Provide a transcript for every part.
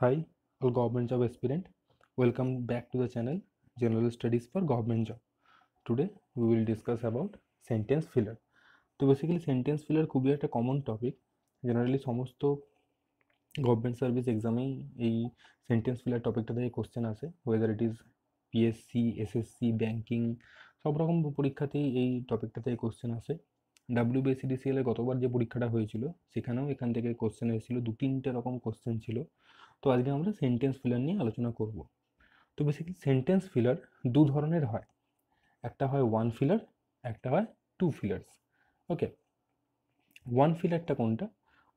Hi, all government job aspirant. Welcome back to the channel General Studies for Government Job. Today we will discuss about sentence filler. তো basically sentence filler খুবই একটা common topic. Generally সমস্ত government service এক্সামেই এই sentence filler টপিকটা থেকে question আসে, weather it is PSC, SSC, banking, সব রকম পরীক্ষাতেই এই টপিকটা থেকে কোশ্চেন আসে। WBCDCL এ গতবার যে পরীক্ষাটা হয়েছিল সেখানেও এখান থেকে কোশ্চেন এসেছিলো, 2-3টে রকম কোশ্চেন ছিল। তো আজকে আমরা সেন্টেন্স ফিলার নিয়ে আলোচনা করব। তো বেসিক্যালি সেন্টেন্স ফিলার দু ধরনের হয়, একটা হয় ওয়ান ফিলার, একটা হয় টু ফিলার্স। ওকে, ওয়ান ফিলারটা কোনটা?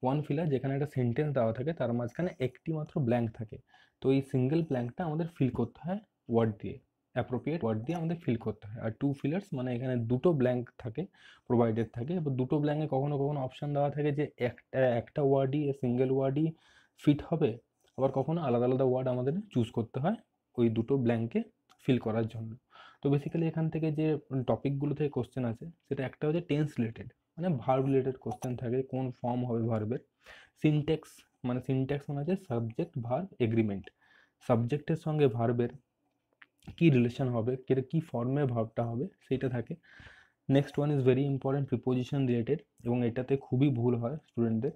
ওয়ান ফিলার যেখানে একটা সেন্টেন্স দেওয়া থাকে, তার মাঝখানে একটি মাত্র ব্ল্যাঙ্ক থাকে। তো এই সিঙ্গেল ব্ল্যাঙ্কটা আমাদের ফিল করতে হয় ওয়ার্ড দিয়ে, অ্যাপ্রোপ্রিয়েট ওয়ার্ড দিয়ে আমাদের ফিল করতে হয়। আর টু ফিলার্স মানে এখানে দুটো ব্ল্যাঙ্ক থাকে, প্রোভাইডেড থাকে। এবার দুটো ব্ল্যাঙ্কে কখনো কখনো অপশান দেওয়া থাকে যে একটা ওয়ার্ডই, সিঙ্গেল ওয়ার্ডই ফিট হবে, আবার কখনো আলাদা আলাদা ওয়ার্ড আমাদের চুজ করতে হয় ওই দুটো ব্ল্যাঙ্কে ফিল করার জন্য। তো বেসিক্যালি এখান থেকে যে টপিকগুলো থেকে কোশ্চেন আছে সেটা একটা হচ্ছে টেন্স রিলেটেড, মানে ভার্ব রিলেটেড কোশ্চেন থাকে, কোন ফর্ম হবে ভার্বের। সিনট্যাক্স মানে হচ্ছে সাবজেক্ট ভার্ব এগ্রিমেন্ট, সাবজেক্টের সঙ্গে ভার্বের কী রিলেশন হবে, কী ফর্মে ভার্বটা হবে সেইটা থাকে। Next one is very important, preposition related, এবং এটাতে খুবই ভুল হয় স্টুডেন্টদের,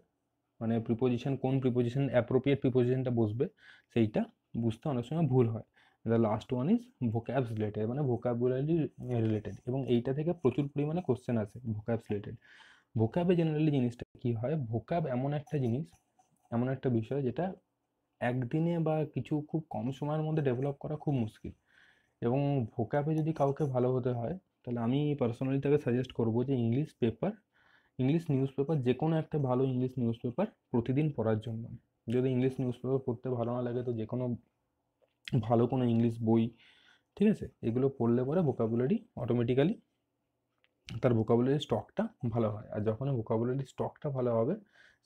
মানে প্রিপোজিশন কোন প্রিপোজিশন অ্যাপ্রোপ্রিয়েট প্রিপোজিশনটা বসবে সেইটা বুঝতে অনেক সময় ভুল হয়। The last one is vocabs related, মানে ভোকাবুলারি রিলেটেড, এবং এইটা থেকে প্রচুর পরিমাণে কোশ্চেন আসে ভোক্যাবস রিলেটেড। ভোক্যাবে জেনারেলি জিনিসটা কী হয়, ভোক্যাব এমন একটা জিনিস, এমন একটা বিষয় যেটা একদিনে বা কিছু খুব কম সময়ের মধ্যে ডেভেলপ করা খুব মুশকিল। এবং ভোক্যাবে যদি কাউকে ভালো হতে হয় তাহলে আমি পার্সোনালি তাকে সাজেস্ট করবো যে ইংলিশ নিউজ পেপার, যে কোনো একটা ভালো ইংলিশ নিউজ পেপার প্রতিদিন পড়ার জন্য। যদি ইংলিশ নিউজ পেপার পড়তে ভালো না লাগে তো যে কোনো ভালো কোনো ইংলিশ বই, ঠিক আছে, এগুলো পড়লে পরে ভোকাবুলারি অটোমেটিক্যালি তার ভোকাবুলারি স্টকটা ভালো হয়। আর যখন ভোকাবুলারি স্টকটা ভালো হবে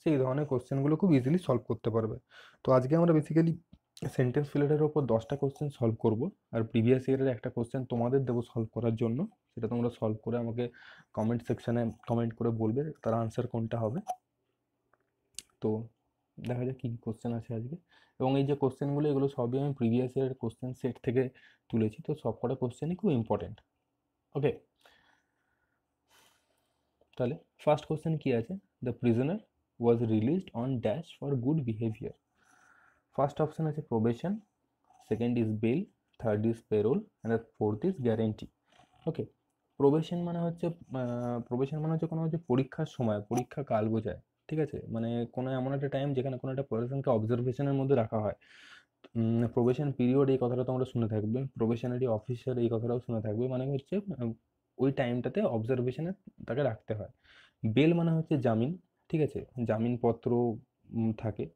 সেই ধরনের কোশ্চেনগুলো খুব ইজিলি সলভ করতে পারবে। তো আজকে আমরা বেসিক্যালি সেন্টেন্স ফিলারের ওপর 10টা কোশ্চেন সলভ করব, আর প্রিভিয়াস ইয়ারের একটা কোশ্চেন তোমাদের দেবো সলভ করার জন্য। সেটা তোমরা সলভ করে আমাকে কমেন্ট সেকশানে কমেন্ট করে বলবে তার আনসার কোনটা হবে। তো দেখা যাক কী কোশ্চেন আছে আজকে। এবং এই যে কোশ্চেনগুলো, এগুলো সবই আমি প্রিভিয়াস ইয়ারের কোশ্চেন সেট থেকে তুলেছি, তো সব কটা কোশ্চেনই খুব ইম্পর্টেন্ট। ওকে, তাহলে ফার্স্ট কোশ্চেন কি আছে, the prisoner was released on dash for good behaviour. First option আছে probation, second is bail, third is parole, and fourth is guarantee. Okay, probation মানে হচ্ছে কোনো হচ্ছে পরীক্ষার সময়, পরীক্ষা কাল বোঝায়, ঠিক আছে, মানে কোনো এমন একটা টাইম যেখানে কোনো একটা পার্সনকে অবজারভেশনের মধ্যে রাখা হয়। প্রবেশন পিরিয়ড এই কথাটা তোমরা শুনে থাকবে, প্রবেশনারি অফিসার এই কথাটাও শুনে থাকবে, মানে হচ্ছে ওই টাইমটাতে অবজারভেশনে তাকে রাখতে হয়। বেল মানে হচ্ছে জামিন, ঠিক আছে, জামিনপত্র থাকে,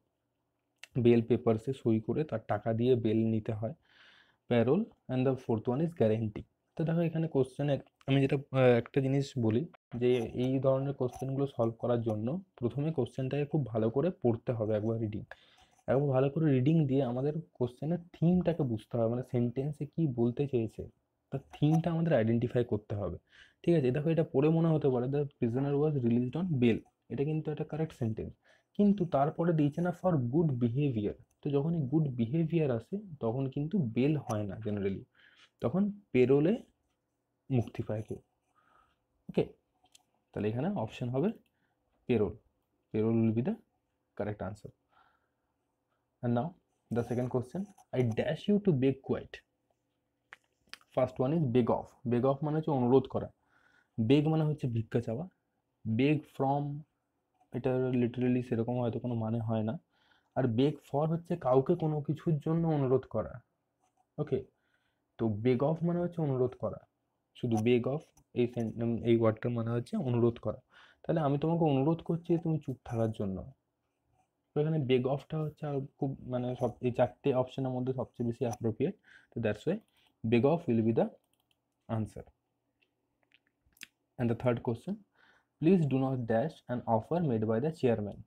বেল পেপারসে সই করে তার টাকা দিয়ে বেল নিতে হয়। Parole, and the fourth one is guarantee. তো দেখো এখানে কোশ্চেনে আমি যেটা একটা জিনিস বলি যে এই ধরনের কোশ্চেনগুলো সলভ করার জন্য প্রথমে কোশ্চেনটাকে খুব ভালো করে পড়তে হবে, একবার ভালো করে রিডিং দিয়ে আমাদের কোশ্চেনের থিমটাকে বুঝতে হবে, মানে সেন্টেন্সে কী বলতে চেয়েছে তার থিমটা আমাদের আইডেন্টিফাই করতে হবে। ঠিক আছে, দেখো এটা পড়ে মনে হতে পারে the prisoner was released on bail, এটা কিন্তু একটা কারেক্ট সেন্টেন্স, কিন্তু তারপরে দিয়েছে না ফর গুড বিহেভিয়ার। তো যখন এই গুড বিহেভিয়ার আসে তখন কিন্তু বেল হয় না জেনারেলি, তখন পেরোলে মুক্তি পায় কেউ। ওকে, তাহলে এখানে অপশন হবে payroll, payroll will be the correct answer. And now the second question, I dash you to beg quiet. First one is beg of. Beg of মানে হচ্ছে অনুরোধ করা, বেগ মানে হচ্ছে ভিক্ষা চাওয়া, বেগ ফ্রম এটা লিটারেলি সেরকম হয়তো কোনো মানে হয় না। আর বেগ ফর হচ্ছে কাউকে কোনো কিছুর জন্য অনুরোধ করা। ওকে, তো বেগ অফ মানে হচ্ছে অনুরোধ করা, শুধু বেগ অফ এই ওয়ার্ডটার মানে হচ্ছে অনুরোধ করা। তাহলে আমি তোমাকে অনুরোধ করছি তুমি চুপ থাকার জন্য। তো এখানে বেগ অফটা হচ্ছে আর খুব মানে সব এই চারটে অপশনের মধ্যে সবচেয়ে বেশি অ্যাপ্রোপ্রিয়েট। তো that's Y beg of will be the answer. And the third question, please do not dash an offer made by the chairman.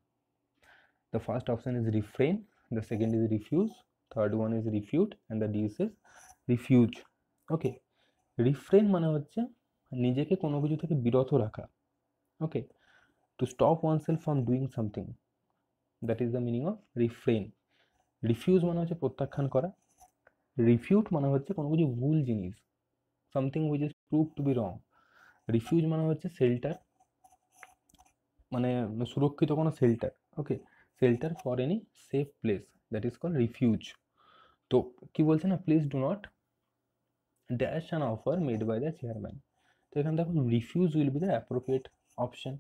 The first option is refrain, the second is refuse, third one is refute, and the D is refuse. Okay, refrain মানে হচ্ছে নিজেকে কোনো কিছু থেকে বিরত রাখা। ওকে, to stop oneself from doing something, that is the meaning of refrain. Refuse মানে হচ্ছে প্রত্যাখ্যান করা, রিফিউট মানে হচ্ছে কোনো কিছু ভুল জিনিস, something which is proved to be wrong. Refuge মানে হচ্ছে শেল্টার, মানে সুরক্ষিত কোনো shelter, okay, shelter for any safe place, that is call refuge. তো কি বলছে না, please do not dash an offer made by the chairman. তো এখানে দেখো refuge will be the appropriate option.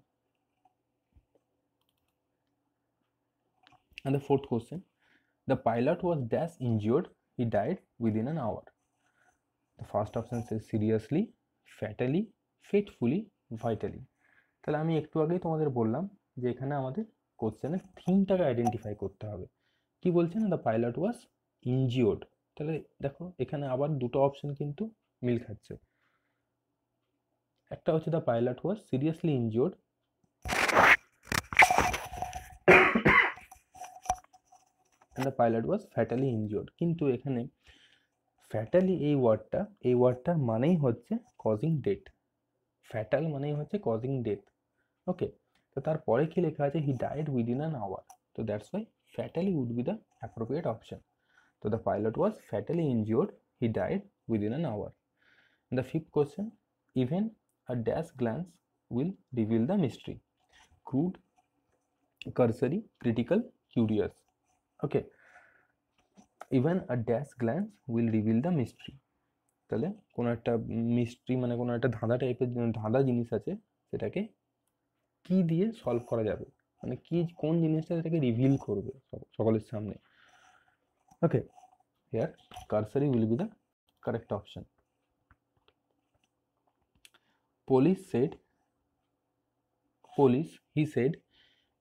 And the fourth question, the pilot was dash injured, he died within an hour. The first option says seriously, fatally, fatefully, vitally. তাহলে আমি একটু আগেই তোমাদের বললাম যে এখানে আমাদের কোশ্চেনের থিমটাকে আইডেন্টিফাই করতে হবে। কি বলছে না, দ্য পাইলট ওয়াজ ইনজিওর্ড। তাহলে দেখো এখানে আবার দুটো অপশন কিন্তু মিল খাচ্ছে। একটা হচ্ছে the pilot was seriously injured, and the pilot was fatally injured, কিন্তু এখানে ফ্যাটালি এই ওয়ার্ডটার মানেই হচ্ছে কজিং ডেথ, ফ্যাটাল মানেই হচ্ছে কজিং ডেথ, ওকে। তো তারপরে কি লেখা আছে, he died within an hour, তো that's why fatally would be the appropriate option. তো the pilot was fatally injured, he died within an hour. The fifth question, even a dash glance will reveal the mystery, crude, cursory, critical, curious, okay. Even a dash glance will reveal the mystery, তাহলে কোনো একটা mystery মানে কোনো একটা ধাঁধা টাইপের ধাঁধা জিনিস আছে, সেটাকে কি দিয়ে সলভ করা যাবে, মানে কি কোন জিনিসটা সেটাকে রিভিল করবে সকলের সামনে, okay. Here cursory will be the correct option. He said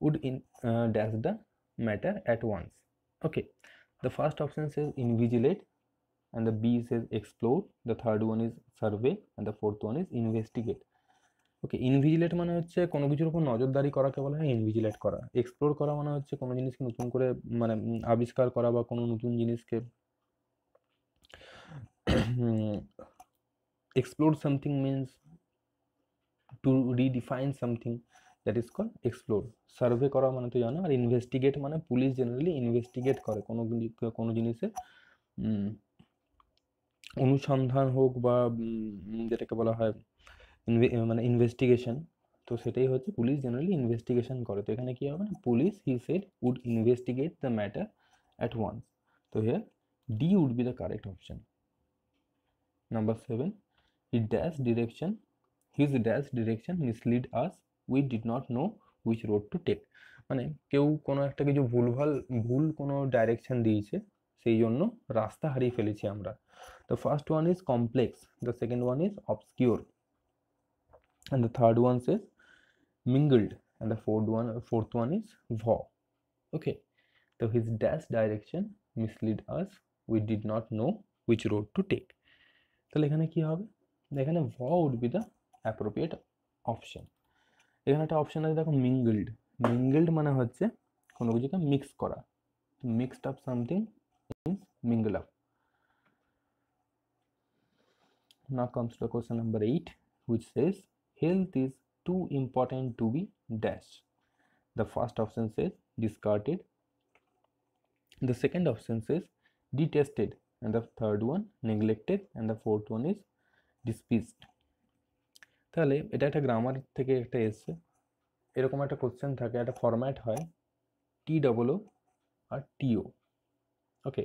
would in dash the matter at once, okay. The first option says invigilate, and the B says explore, the third one is survey, and the fourth one is investigate, ওকে। ইনভিজিলেট মানে হচ্ছে কোনো কিছুর উপর নজরদারি করাকে বলা হয় ইনভিজিলেট করা। এক্সপ্লোর করা মানে হচ্ছে কোনো জিনিসকে নতুন করে মানে আবিষ্কার করা বা কোনো নতুন জিনিসকে explore something means to redefine something, that is call explore. Survey করা মানে তো জানো, আর ইনভেস্টিগেট মানে পুলিশ জেনারেলি ইনভেস্টিগেট করে কোনো জিনিসের অনুসন্ধান হোক বা যেটাকে বলা হয় মানে ইনভেস্টিগেশন, তো সেটাই হচ্ছে পুলিশ জেনারেলি ইনভেস্টিগেশন করে। তো এখানে কি হবে না, police he said would investigate the matter at once, তো here D would be the correct option. Number 7, his dash direction mislead us, we did not know which road to take, মানে কেউ কোনো একটা কিছু ভুল কোনো ডাইরেকশন দিয়েছে, সেই জন্য রাস্তা হারিয়ে ফেলেছি আমরা। The first one is complex, the second one is obscure, and the third one says mingled, and the fourth one is vo, okay. So his dash direction mislead us, we did not know which road to take, তাহলে এখানে কি হবে, এখানে ভ would be the appropriate option. এখানে একটা option আছে দেখো, মিঙ্গেলড মানে হচ্ছে কোনো কিছুকে মিক্স করা, mixed up something means mingle up. Now comes to question number 8, which says health is too important to be dash. The first option says discarded, the second option says detested, and the third one neglected, and the fourth one is despised. তাহলে এটা একটা grammar থেকে একটা এসছে, এরকম একটা question থাকে, একটা ফরম্যাট হয় TOO আর TO, ওকে।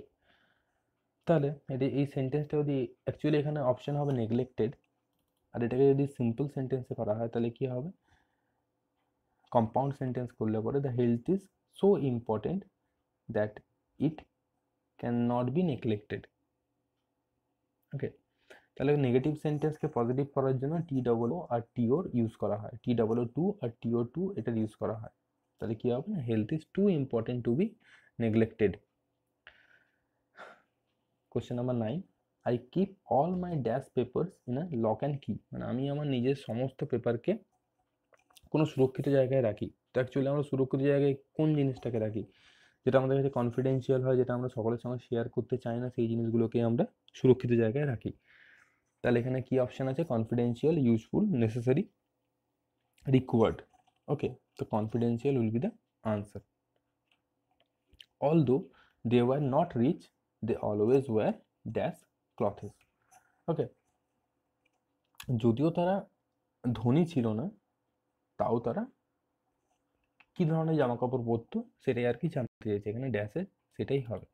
তাহলে এই সেন্টেন্সটা যদি অ্যাকচুয়ালি এখানে অপশন হবে নেগলেক্টেড, আর এটাকে যদি সিম্পল সেন্টেন্সে করা হয় তাহলে কি হবে, কম্পাউন্ড সেন্টেন্স করলে পরে the health is so important that it can not be neglected, okay. তাহলে নেগেটিভ সেন্টেন্সকে পজিটিভ করার জন্য TOO আর TO ইউজ করা হয়, TOO2 আর TO2 এটা ইউজ করা হয়, তাহলে কি হবে না, health is too important to be neglected. Question number 9, I keep all my dash papers in a lock and key, মানে আমি আমার নিজের সমস্ত পেপারকে কোনো সুরক্ষিত জায়গায় রাখি। তো অ্যাকচুয়ালি আমরা সুরক্ষিত জায়গায় কোন জিনিসটাকে রাখি, যেটা আমাদের কাছে কনফিডেন্সিয়াল হয়, যেটা আমরা সকলের সঙ্গে শেয়ার করতে চাই না, সেই জিনিসগুলোকে আমরা সুরক্ষিত জায়গায় রাখি। তাহলে এখানে কি অপশন আছে, কনফিডেন্সিয়াল, ইউজফুল, নেসেসারি, রিকোয়ার্ড, ওকে। তো confidential will be the answer. Although they were not rich, they always wear dash clothes. ওকে, যদিও তারা ধনী ছিল না, তাও তারা কি ধরনের জামা কাপড় পরতো সেটাই আর কি জানতে চাইছে, এখানে ড্যাশে সেটাই হবে।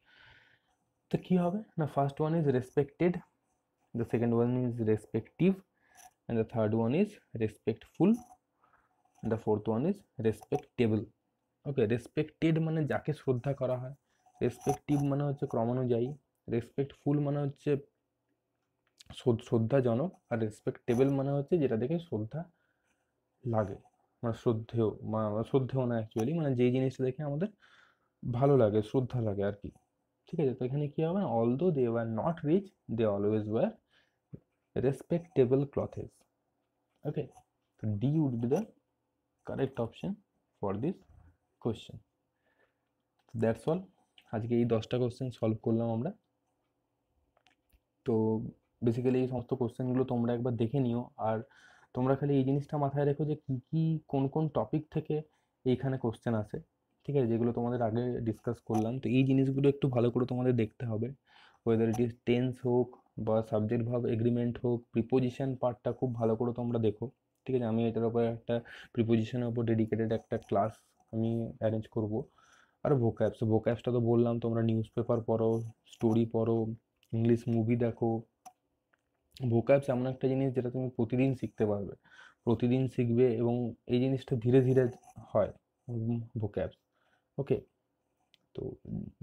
তো কি হবে না, first one is respected, the second one is respective, and the third one is respectful, and the fourth one is respectable. Okay, respected মানে যাকে শ্রদ্ধা করা হয়, রেসপেক্টিভ মানে হচ্ছে ক্রমানুযায়ী, রেসপেক্টফুল মানে হচ্ছে শ্রদ্ধাজনক, আর রেসপেক্টেবল মানে হচ্ছে যেটা দেখে শ্রদ্ধা লাগে, মানে শ্রদ্ধেয় না অ্যাকচুয়ালি, মানে যেই জিনিসটা দেখে আমাদের ভালো লাগে, শ্রদ্ধা লাগে আর কি। ঠিক আছে, তো এখানে কি হবে না, although they were not rich, they always were respectable clothes. Okay, so D would be the correct option for this question. So that's all. আজকে এই 10টা কোশ্চেন সলভ করলাম আমরা। তো বেসিক্যালি এই সমস্ত কোশ্চেনগুলো তোমরা একবার দেখে নিও, আর তোমরা খালি এই জিনিসটা মাথায় রেখো যে কী কী কোন কোন টপিক থেকে এইখানে কোশ্চেন আসে, ঠিক আছে, যেগুলো তোমাদের আগে ডিসকাস করলাম। তো এই জিনিসগুলো একটু ভালো করে তোমাদের দেখতে হবে, ওয়েদার ইট ইজ টেন্স হোক বা সাবজেক্ট ভার্ব এগ্রিমেন্ট হোক, প্রিপোজিশন পার্টটা খুব ভালো করে তোমরা দেখো, ঠিক আছে। আমি এটার উপরে একটা প্রিপোজিশনের উপর ডেডিকেটেড একটা ক্লাস আমি অ্যারেঞ্জ করব। আর ভোক্যাবসটা তো বললাম, তোমরা নিউজ পেপার পড়ো, স্টোরি পড়ো, ইংলিশ মুভি দেখো। ভোক্যাবস এমন একটা জিনিস যেটা তুমি প্রতিদিন শিখতে পারবে, প্রতিদিন শিখবে, এবং এই জিনিসটা ধীরে ধীরে হয় ভোক্যাবস। ওকে, তো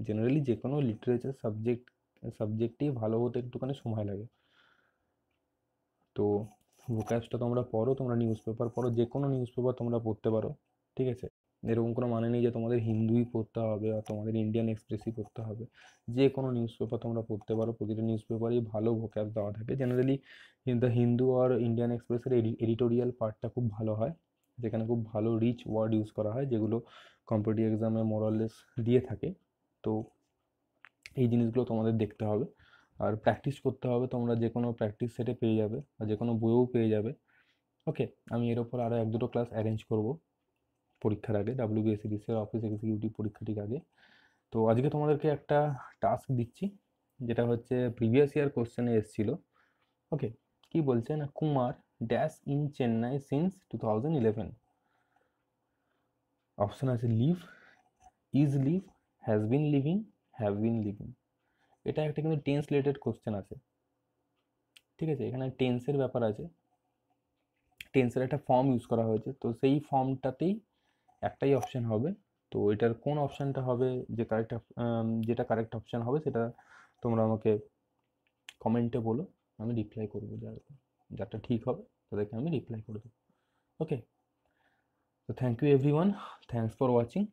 জেনারেলি যে কোনো লিটারেচার সাবজেক্টেই ভালো হতে একটুখানি সময় লাগে। তো ভোক্যাবসটা তোমরা পড়ো, তোমরা নিউজ পেপার পড়ো, যে কোনো নিউজ পেপার তোমরা পড়তে পারো, ঠিক আছে। এরকম কোনো মানে নেই যে তোমাদের হিন্দুই পড়তে হবে আর তোমাদের ইন্ডিয়ান এক্সপ্রেসই পড়তে হবে, যে কোনো নিউজ পেপার তোমরা পড়তে পারো। প্রতিটা নিউজ পেপারেই ভালো ভোক্যাবস দেওয়া থাকে। জেনারেলি দ্য হিন্দু আর ইন্ডিয়ান এক্সপ্রেসের এডিটোরিয়াল পার্টটা খুব ভালো হয়, যেখানে খুব ভালো রিচ ওয়ার্ড ইউজ করা হয়, যেগুলো কম্পিটিটিভ এক্সামে মোরাললেস দিয়ে থাকে। তো এই জিনিসগুলো তোমাদের দেখতে হবে আর প্র্যাকটিস করতে হবে। তোমরা যে কোনো প্র্যাকটিস সেটে পেয়ে যাবে বা যে কোনো বইয়েও পেয়ে যাবে। ওকে, আমি এর ওপর আরও 1-2টো ক্লাস অ্যারেঞ্জ করব পরীক্ষার আগে, WBSCDC অফিস এক্সিকিউটিভ পরীক্ষাটির আগে। তো আজকে তোমাদেরকে একটা টাস্ক দিচ্ছি, যেটা হচ্ছে প্রিভিয়াস ইয়ার কোশ্চেনে এসেছিলো। ওকে, কি বলছে না, Kumar dash in Chennai since 2011। Option আছে live, is live, has been living, have been living. এটা একটা কিন্তু টেন্স রিলেটেড কোশ্চেন আছে, ঠিক আছে। এখানে টেন্সের ব্যাপার আছে, টেন্সের একটা ফর্ম ইউজ করা হয়েছে, তো সেই ফর্মটাতেই একটাই অপশান হবে। তো এটার কোন অপশানটা হবে, যেটা কারেক্ট অপশান হবে সেটা তোমরা আমাকে কমেন্টে বলো, আমি রিপ্লাই করবো। যারটা ঠিক হবে তাদেরকে আমি রিপ্লাই করে দেবো। ওকে, তো thank you everyone, thanks for watching.